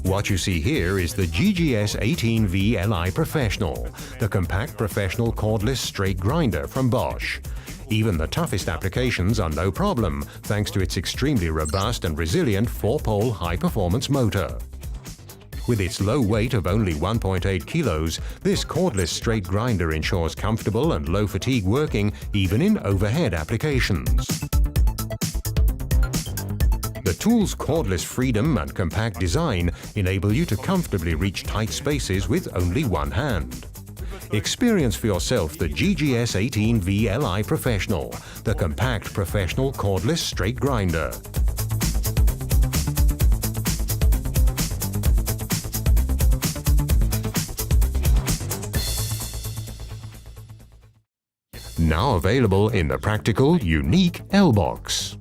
What you see here is the GGS 18 V-LI Professional, the compact professional cordless straight grinder from Bosch. Even the toughest applications are no problem, thanks to its extremely robust and resilient 4-pole high-performance motor. With its low weight of only 1.8 kilos, this cordless straight grinder ensures comfortable and low-fatigue working even in overhead applications. The tool's cordless freedom and compact design enable you to comfortably reach tight spaces with only one hand. Experience for yourself the GGS 18 V-LI Professional, the compact professional cordless straight grinder. Now available in the practical, unique L-Box.